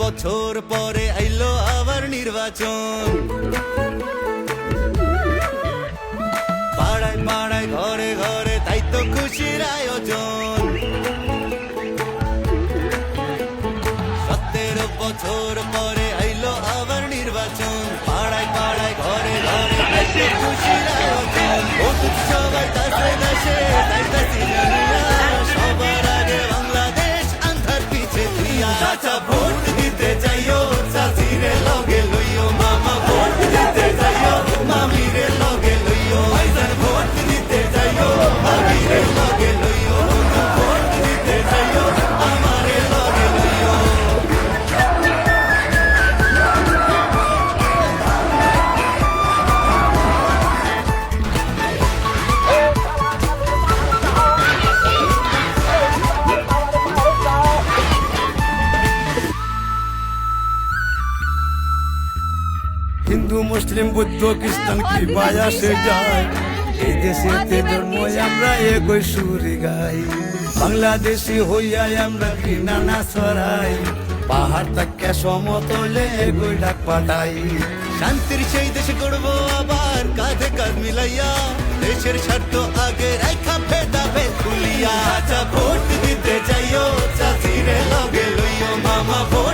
বছর পরে আইলো আবার নির্বাচন। পাড়ায় পাড়ায় ঘরে ঘরে তাই তো খুশির আয়োজন। 17 বছর পরে আইলো আবার নির্বাচন। পাড়ায় পাড়ায় ঘরে ঘরে তাই তো খুশির আয়োজন। ভোট সবাই দেশে দেশে তাইতাছি জানিয়া, সবার আগে বাংলাদেশ আন্ধার পিছে দিয়া। চাচা ভোট দিতে যাইও, চাচিরে লগে লইও, মামা ভোট দিতে যাইও, মামিরে লগে লইও, ভাইজান ভোট দিতে যাইও, ভাবিরে লগে লইও, ভোট দিতে যাইও, আমারে লগে লইও। হিন্দু মুসলিম বৌদ্ধ খ্রিস্টান কি বায়াসে যায়, এই দেশেতে ধর্ম আমরা একই সুরে গাই। বাংলাদেশি হইয়া আমরা ঘৃণা না ছড়াই, পাহাড় তাকে সমতলে একই ডাক পাঠাই। শান্তির সেই দেশ গড়বো আবার কাঁধে কাঁধ মিলাইয়া, দেশের স্বার্থ আগে রেখা ভেদা ভেদ ভুলিয়া। আচ্ছা ভোট দিতে যাইও, চাচিরে লগে লইও, মামা ভোট